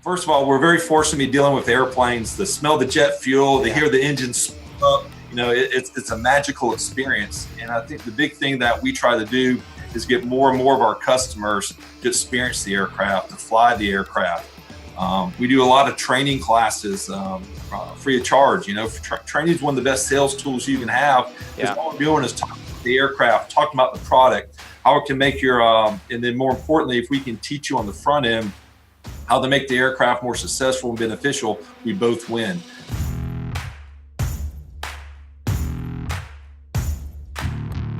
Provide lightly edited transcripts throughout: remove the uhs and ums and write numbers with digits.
First of all, we're very fortunate to be dealing with airplanes. To smell the jet fuel, to hear the engine smoke up, it's a magical experience. And I think the big thing that we try to do is get more and more of our customers to experience the aircraft, to fly the aircraft. We do a lot of training classes free of charge. Training is one of the best sales tools you can have. Because all we're doing is talking about the aircraft, talking about the product, how it can make your, and then more importantly, if we can teach you on the front end how to make the aircraft more successful and beneficial, we both win.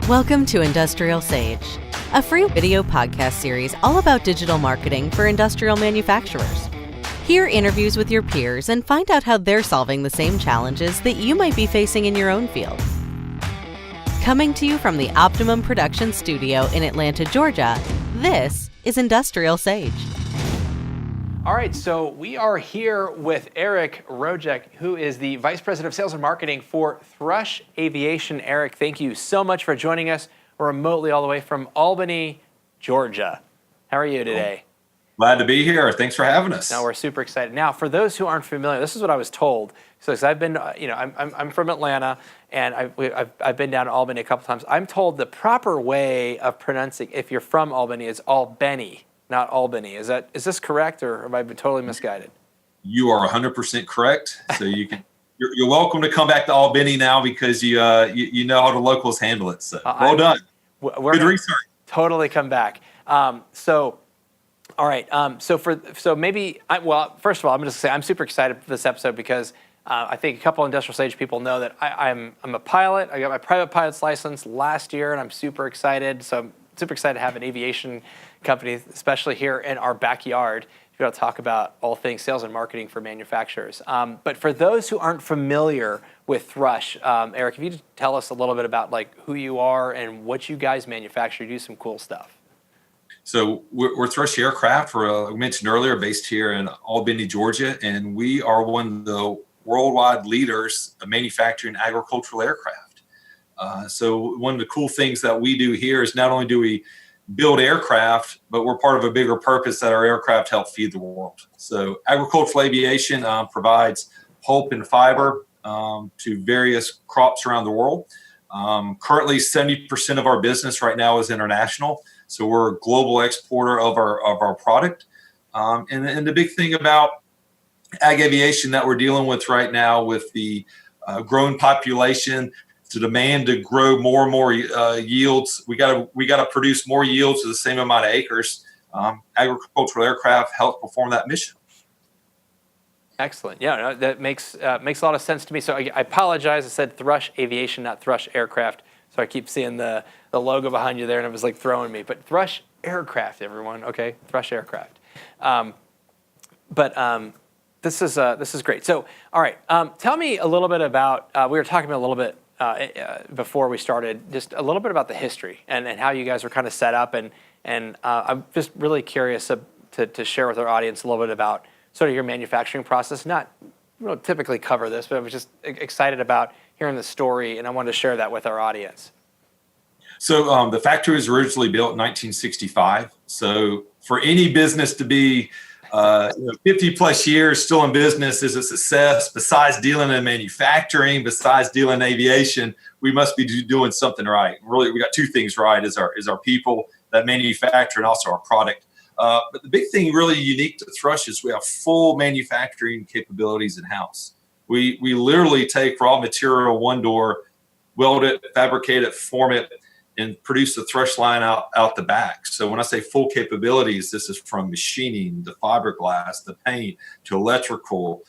Welcome to IndustrialSage, a free video podcast series all about digital marketing for industrial manufacturers. Hear interviews with your peers and find out how they're solving the same challenges that you might be facing in your own field. Coming to you from the Optimum Production Studio in Atlanta, Georgia, this is IndustrialSage. All right, so we are here with Eric Rojek, who is the Vice President of Sales and Marketing for Thrush Aviation. Eric, thank you so much for joining us remotely all the way from Albany, Georgia. How are you today? Glad to be here. Thanks for having us. No, we're super excited. Now, for those who aren't familiar, this is what I was told. So, I've been, I'm from Atlanta, and I've been down to Albany a couple times. I'm told the proper way of pronouncing, if you're from Albany, is Albany, not Albany. Is this correct, or have I been totally misguided? You are 100% correct. So you're welcome to come back to Albany now because you know how the locals handle it. So well done. Good research. Totally come back. All right. First of all, I'm just gonna say I'm super excited for this episode because I think a couple of IndustrialSage people know that I'm a pilot. I got my private pilot's license last year, and I'm super excited. So I'm super excited to have an aviation company, especially here in our backyard, to be able to talk about all things sales and marketing for manufacturers. But for those who aren't familiar with Thrush, Eric, if you just tell us a little bit about who you are and what you guys manufacture, you do some cool stuff. So we're Thrush Aircraft. We mentioned earlier, based here in Albany, Georgia, and we are one of the worldwide leaders of manufacturing agricultural aircraft. So one of the cool things that we do here is not only do we build aircraft, but we're part of a bigger purpose that our aircraft help feed the world. So agricultural aviation provides pulp and fiber to various crops around the world. Currently, 70% of our business right now is international. So we're a global exporter of our product. And the big thing about ag aviation that we're dealing with right now with the growing population, the demand to grow more and more yields, we got to produce more yields to the same amount of acres. Agricultural aircraft help perform that mission. Excellent. Yeah, no, that makes a lot of sense to me. So I apologize. I said Thrush Aviation, not Thrush Aircraft. So I keep seeing the logo behind you there, and it was throwing me. But Thrush Aircraft, everyone. Okay, Thrush Aircraft. This is great. So, all right, tell me a little bit about. We were talking about a little bit before we started, just a little bit about the history and how you guys were kind of set up, and I'm just really curious to share with our audience a little bit about sort of your manufacturing process. We don't typically cover this, but I was just excited about hearing the story, and I wanted to share that with our audience. So the factory was originally built in 1965. So for any business to be 50 plus years still in business is a success. Besides dealing in manufacturing, besides dealing in aviation, we must be doing something right. Really, we got two things right: is our people that manufacture and also our product. But the big thing really unique to Thrush is we have full manufacturing capabilities in-house. We literally take raw material, one door, weld it, fabricate it, form it, and produce the Thrush line out the back. So when I say full capabilities, this is from machining, to fiberglass, the paint, to electrical,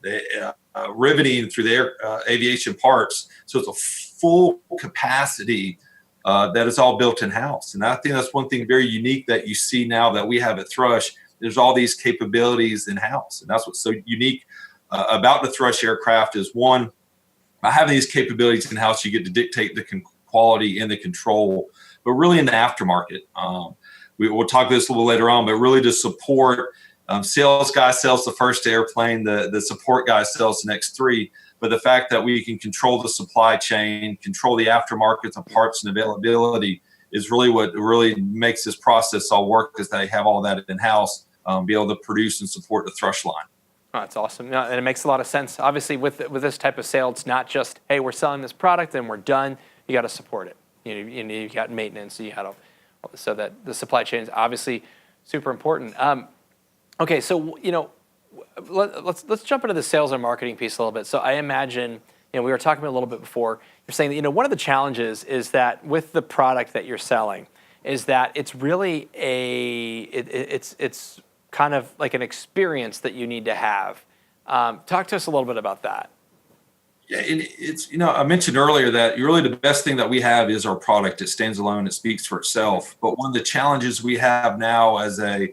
the riveting through the aviation parts. So it's a full capacity that is all built in-house. And I think that's one thing very unique that you see now that we have at Thrush. There's all these capabilities in-house. And that's what's so unique about the Thrush aircraft is, one, by having these capabilities in-house, you get to dictate the quality and the control, but really in the aftermarket. We'll talk this a little later on, but really to support, sales guy sells the first airplane, the support guy sells the next three. But the fact that we can control the supply chain, control the aftermarket, the parts and availability is really what really makes this process all work, because they have all that in-house. be able to produce and support the Thrush line. Oh, that's awesome. No, and it makes a lot of sense. Obviously, with this type of sale, it's not just, hey, we're selling this product and we're done. You got to support it. You got maintenance. So that the supply chain is obviously super important. Okay, so let's jump into the sales and marketing piece a little bit. So I imagine, we were talking about a little bit before. You're saying that one of the challenges is that with the product that you're selling, is that it's really it's kind of like an experience that you need to have. Talk to us a little bit about that. Yeah, and it's, I mentioned earlier that really the best thing that we have is our product. It stands alone. It speaks for itself. But one of the challenges we have now as a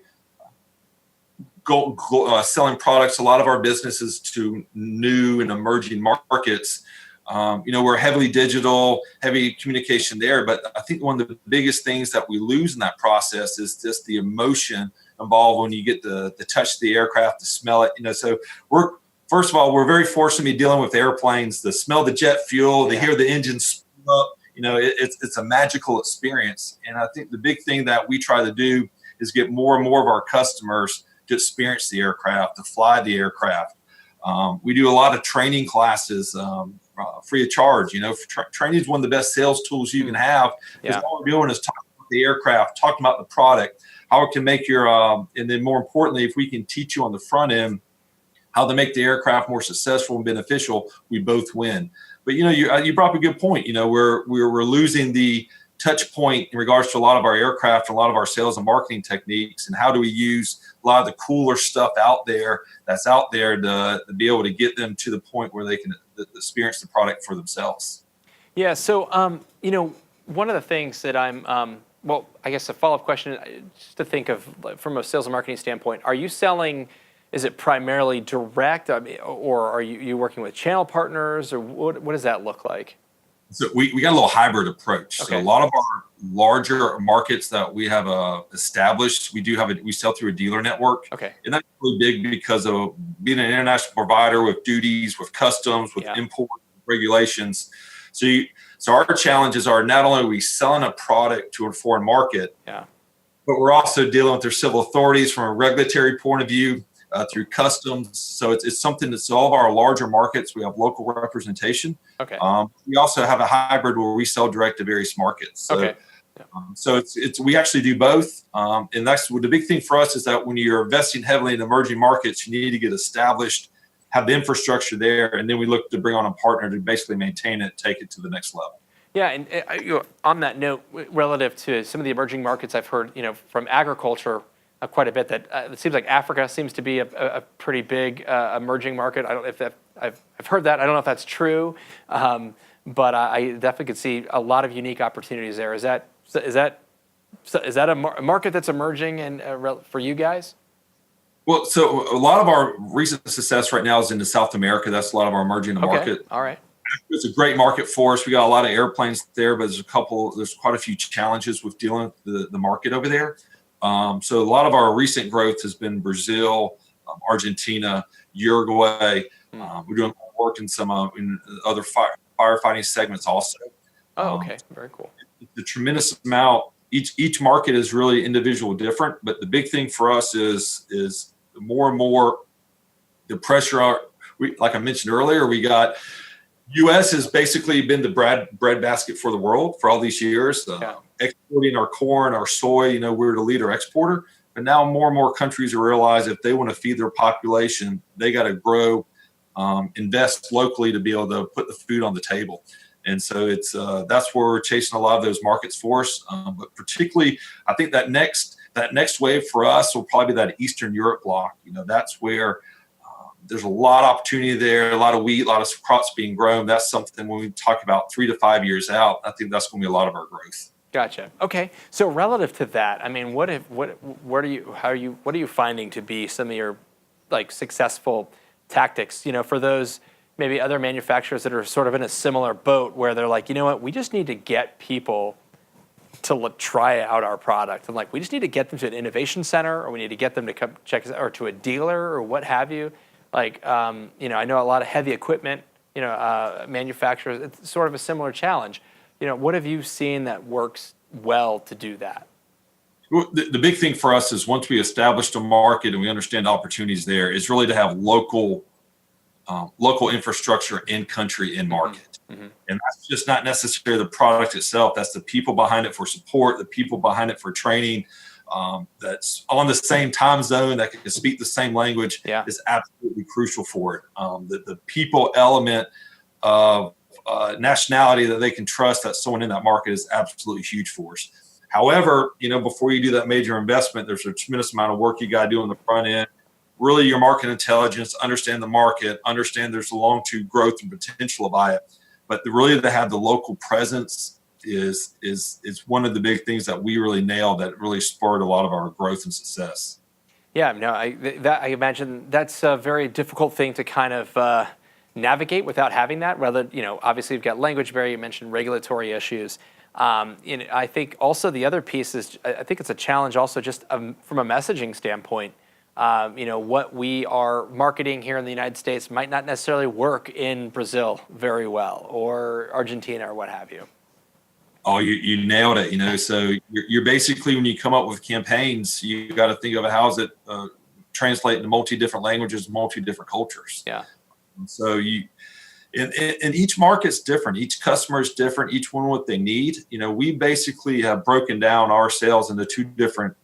selling products, a lot of our businesses to new and emerging markets, we're heavily digital, heavy communication there. But I think one of the biggest things that we lose in that process is just the emotion involved when you get the touch the aircraft, to smell it. So first of all, we're very fortunate to be dealing with airplanes, to smell the jet fuel, to hear the engine spool up. It's a magical experience. And I think the big thing that we try to do is get more and more of our customers to experience the aircraft, to fly the aircraft. We do a lot of training classes free of charge. Training is one of the best sales tools you can have, because all we're doing is talking about the aircraft, talking about the product, how it can make your, and then more importantly, if we can teach you on the front end how to make the aircraft more successful and beneficial, we both win. But you brought up a good point. We're losing the touch point in regards to a lot of our aircraft, a lot of our sales and marketing techniques, and how do we use a lot of the cooler stuff that's out there to be able to get them to the point where they can experience the product for themselves. Yeah. So one of the things that I'm I guess a follow-up question, just to think of from a sales and marketing standpoint, are you selling? Is it primarily direct, or are you working with channel partners, or what does that look like? So we got a little hybrid approach. Okay. So a lot of our larger markets that we have established, we sell through a dealer network. Okay. And that's really big because of being an international provider with duties, with customs, with import regulations. So our challenges are not only are we selling a product to a foreign market, but we're also dealing with their civil authorities from a regulatory point of view. Through customs. So it's something that's all of our larger markets. We have local representation. Okay. We also have a hybrid where we sell direct to various markets. So, okay. So we actually do both. And that's the big thing for us, is that when you're investing heavily in emerging markets, you need to get established, have the infrastructure there, and then we look to bring on a partner to basically maintain it, take it to the next level. Yeah, and on that note, relative to some of the emerging markets, I've heard from agriculture quite a bit that it seems like Africa seems to be a pretty big emerging market. I don't know if I've heard that. I don't know if that's true, but I definitely could see a lot of unique opportunities there. Is that a market that's emerging and for you guys? Well, so a lot of our recent success right now is into South America. That's a lot of our emerging market. All right. It's a great market for us. We got a lot of airplanes there, but there's quite a few challenges with dealing with the market over there. So a lot of our recent growth has been Brazil, Argentina, Uruguay. We're doing work in some in other firefighting segments also. Oh, okay. Very cool. The tremendous amount. Each market is really individual different, but the big thing for us is more and more the pressure. Like I mentioned earlier, we got U.S. has basically been the bread basket for the world for all these years. Exporting our corn, our soy, we're the leader exporter. But now more and more countries realize if they want to feed their population, they got to grow, invest locally to be able to put the food on the table. And so that's where we're chasing a lot of those markets for us. But particularly, I think that next wave for us will probably be that Eastern Europe block. That's where there's a lot of opportunity there, a lot of wheat, a lot of crops being grown. That's something when we talk about 3 to 5 years out, I think that's going to be a lot of our growth. Gotcha. Okay. So relative to that, I mean, what are you finding to be some of your successful tactics, for those maybe other manufacturers that are sort of in a similar boat where they're like, we just need to get people to try out our product. And we just need to get them to an innovation center, or we need to get them to come check us out, or to a dealer or what have you. I know a lot of heavy equipment, manufacturers, it's sort of a similar challenge. What have you seen that works well to do that? Well, the big thing for us is once we established a market and we understand opportunities there, is really to have local infrastructure in country, in market. Mm-hmm. And that's just not necessarily the product itself. That's the people behind it for support, the people behind it for training, that's on the same time zone, that can speak the same language, is absolutely crucial for it. The people element of nationality that they can trust, that someone in that market, is absolutely huge for us. However, before you do that major investment, there's a tremendous amount of work you got to do on the front end. Really, your market intelligence, understand the market, understand there's a long-term growth and potential by it. But really, to have the local presence is one of the big things that we really nailed, that really spurred a lot of our growth and success. Yeah, no, I imagine that's a very difficult thing to kind of navigate without having that. Rather, obviously you've got language barrier. You mentioned regulatory issues. I think also the other piece is, I think it's a challenge also just from a messaging standpoint. What we are marketing here in the United States might not necessarily work in Brazil very well, or Argentina, or what have you. Oh, you nailed it. So you're basically, when you come up with campaigns, you got to think of how does it translate into multi-different languages, multi-different cultures. Yeah. So and each market's different. Each customer is different. Each one what they need. We basically have broken down our sales into two different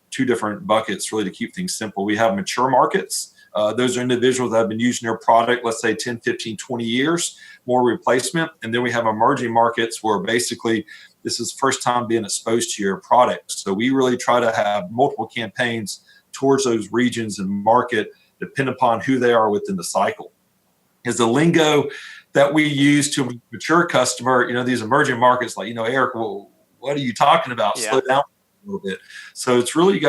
buckets, really, to keep things simple. We have mature markets. Those are individuals that have been using their product, let's say 10, 15, 20 years, more replacement. And then we have emerging markets where basically this is first time being exposed to your product. So we really try to have multiple campaigns towards those regions and market, depending upon who they are within the cycle. Is the lingo that we use to a mature customer, these emerging markets, like, Eric, well, what are you talking about? Yeah. Slow down a little bit. So it's really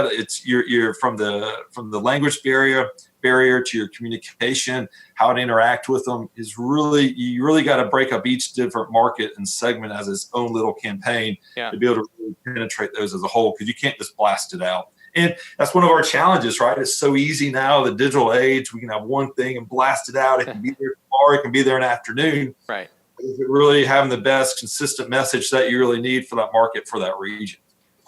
you're from the language barrier to your communication, how to interact with them, you really got to break up each different market and segment as its own little campaign to be able to really penetrate those as a whole, because you can't just blast it out. And that's one of our challenges, right? It's so easy now, the digital age, we can have one thing and blast it out. It can be there tomorrow, it can be there in the afternoon. Right. Is it really having the best consistent message that you really need for that market, for that region?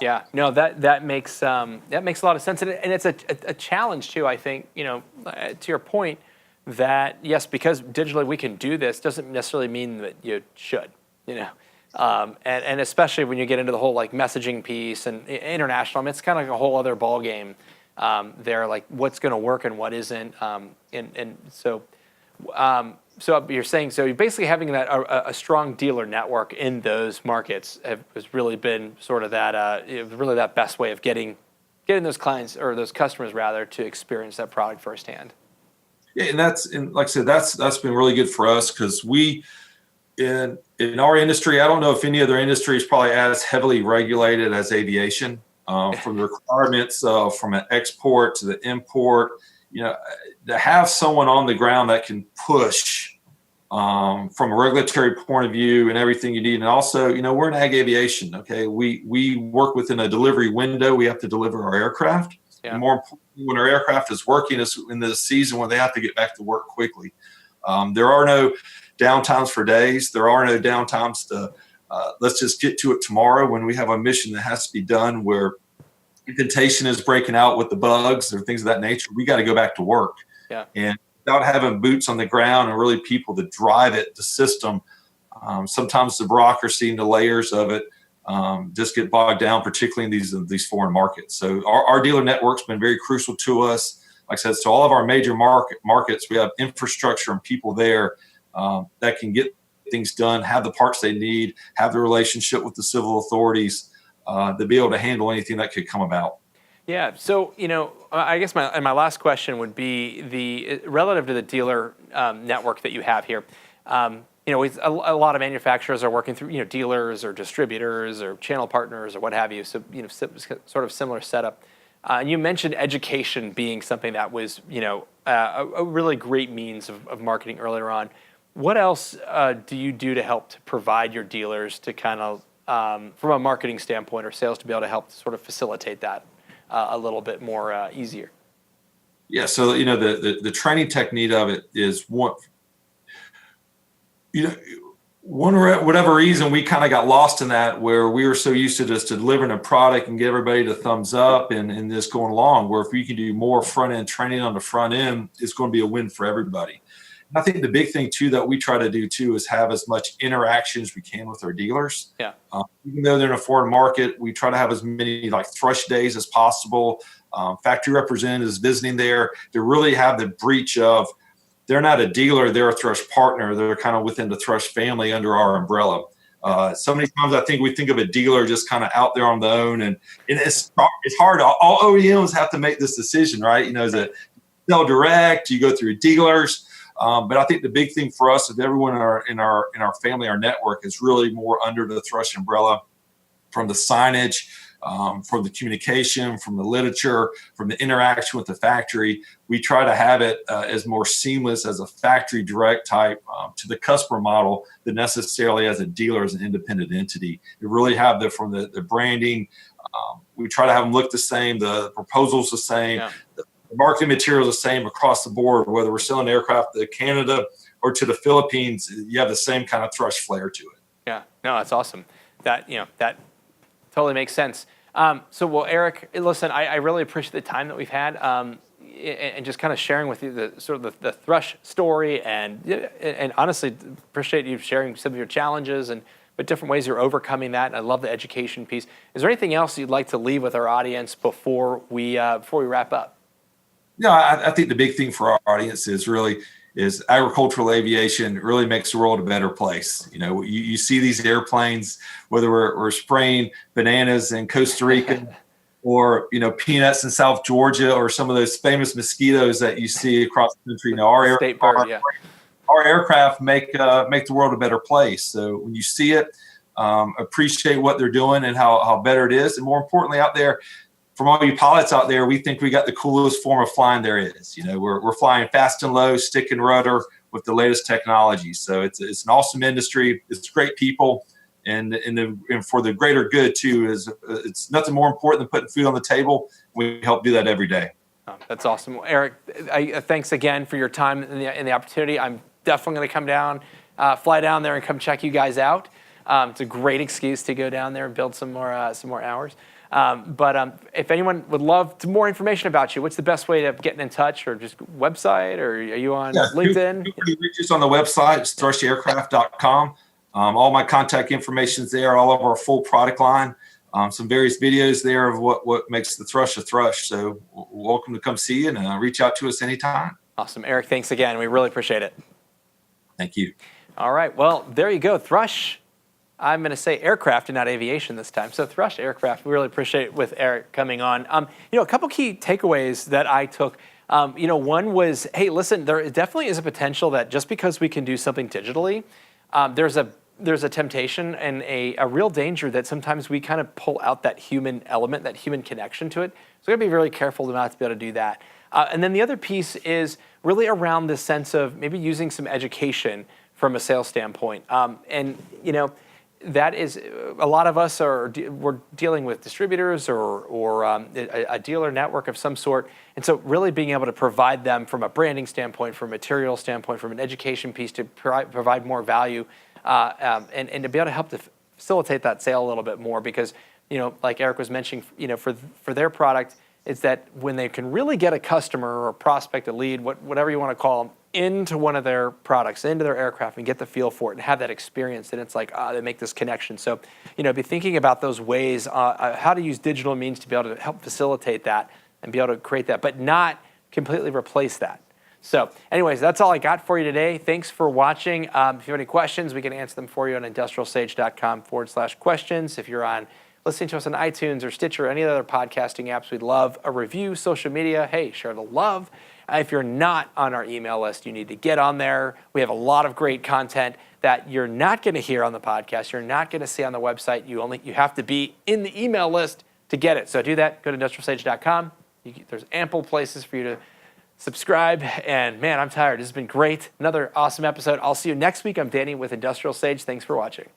Yeah, no, that makes a lot of sense, and it's a challenge too. I think, to your point, that yes, because digitally we can do this, doesn't necessarily mean that you should, and especially when you get into the whole like messaging piece and international. I mean, it's kind of like a whole other ball game there, like what's going to work and what isn't, and so. So you're saying, so you're basically having a strong dealer network in those markets has really been sort of that really that best way of getting those clients, or those customers rather, to experience that product firsthand. Yeah, and like I said, that's been really good for us, because we in our industry, I don't know if any other industry is probably as heavily regulated as aviation, from the requirements from an export to the import. To have someone on the ground that can push from a regulatory point of view and everything you need. And also, we're in ag aviation. Okay. We work within a delivery window. We have to deliver our aircraft. Yeah. And more importantly, when our aircraft is working, is in the season when they have to get back to work quickly. There are no downtimes for days. There are no downtimes to let's just get to it tomorrow, when we have a mission that has to be done where indentation is breaking out with the bugs or things of that nature. We got to go back to work. Yeah. And without having boots on the ground and really people that drive it, the system, sometimes the bureaucracy and the layers of it just get bogged down, particularly in these foreign markets. So our dealer network's been very crucial to us. Like I said, to all of our major markets, we have infrastructure and people there that can get things done, have the parts they need, have the relationship with the civil authorities to be able to handle anything that could come about. Yeah. So, I guess my last question would be relative to the dealer network that you have here. A lot of manufacturers are working through, dealers or distributors or channel partners or what have you. So, sort of similar setup. And you mentioned education being something that was, a really great means of marketing earlier on. What else do you do to help to provide your dealers to kind of, from a marketing standpoint or sales, to be able to help sort of facilitate that a little bit more easier? Yeah, so the training technique of it is one. whatever reason, we kind of got lost in that, where we were so used to just delivering a product and get everybody to thumbs up and just going along, where if we can do more front end training on the front end, it's going to be a win for everybody. And I think the big thing too that we try to do too is have as much interaction as we can with our dealers. Yeah. Even though they're in a foreign market, we try to have as many like Thrush days as possible. Factory representatives visiting there to really have the breach of, they're not a dealer, they're a Thrush partner. They're kind of within the Thrush family under our umbrella. So many times I think we think of a dealer just kind of out there on their own, and it's hard. All OEMs have to make this decision, right? Is it sell direct? You go through dealers. But I think the big thing for us is everyone in our family, our network, is really more under the Thrush umbrella, from the signage, from the communication, from the literature, from the interaction with the factory. We try to have it as more seamless as a factory direct type to the customer model than necessarily as a dealer, as an independent entity. You really have from the branding. We try to have them look the same, the proposals the same. Yeah. The marketing materials the same across the board, whether we're selling aircraft to Canada or to the Philippines. You have the same kind of Thrush flair to it. Yeah, no, that's awesome. That totally makes sense. Well, Eric, listen, I really appreciate the time that we've had, and just kind of sharing with you the Thrush story, and honestly appreciate you sharing some of your challenges but different ways you're overcoming that. And I love the education piece. Is there anything else you'd like to leave with our audience before we wrap up? No, I think the big thing for our audience is agricultural aviation really makes the world a better place. You see these airplanes, whether we're spraying bananas in Costa Rica or, peanuts in South Georgia, or some of those famous mosquitoes that you see across the country. Our aircraft make the world a better place. So when you see it, appreciate what they're doing and how better it is. And more importantly, out there, from all you pilots out there, we think we got the coolest form of flying there is. We're flying fast and low, stick and rudder with the latest technology. So it's an awesome industry. It's great people, and for the greater good too. It's nothing more important than putting food on the table. We help do that every day. Oh, that's awesome, well, Eric. Thanks again for your time and the opportunity. I'm definitely going to come down, fly down there, and come check you guys out. It's a great excuse to go down there and build some more hours. But if anyone would love more information about you, what's the best way to get in touch, or just website, or are you on LinkedIn? You can reach us on the website. It's thrushaircraft.com. All my contact information is there, all of our full product line, some various videos there of what makes the Thrush a Thrush. So welcome to come see you, and reach out to us anytime. Awesome. Eric, thanks again. We really appreciate it. Thank you. All right. Well, there you go. Thrush. I'm going to say aircraft and not aviation this time. So Thrush Aircraft, we really appreciate with Eric coming on. A couple key takeaways that I took. One was, hey, listen, there definitely is a potential that just because we can do something digitally, there's a temptation and a real danger that sometimes we kind of pull out that human element, that human connection to it. So we got to be really careful not to be able to do that. And then the other piece is really around this sense of maybe using some education from a sales standpoint. That is, a lot of us we're dealing with distributors or a dealer network of some sort. And so really being able to provide them from a branding standpoint, from a material standpoint, from an education piece to provide more value and to be able to help to facilitate that sale a little bit more, because, like Eric was mentioning, for their product, it's that when they can really get a customer or a prospect, a lead, whatever you want to call them, into one of their products, into their aircraft, and get the feel for it and have that experience, and it's like, they make this connection. So, be thinking about those ways, how to use digital means to be able to help facilitate that and be able to create that, but not completely replace that. So anyways, that's all I got for you today. Thanks for watching. If you have any questions, we can answer them for you on IndustrialSage.com/questions. If you're listening to us on iTunes or Stitcher or any other podcasting apps, we'd love a review. Social media, hey, share the love. If you're not on our email list, you need to get on there. We have a lot of great content that you're not going to hear on the podcast. You're not going to see on the website. You have to be in the email list to get it. So do that. Go to IndustrialSage.com. There's ample places for you to subscribe. And man, I'm tired. This has been great. Another awesome episode. I'll see you next week. I'm Danny with Industrial Sage. Thanks for watching.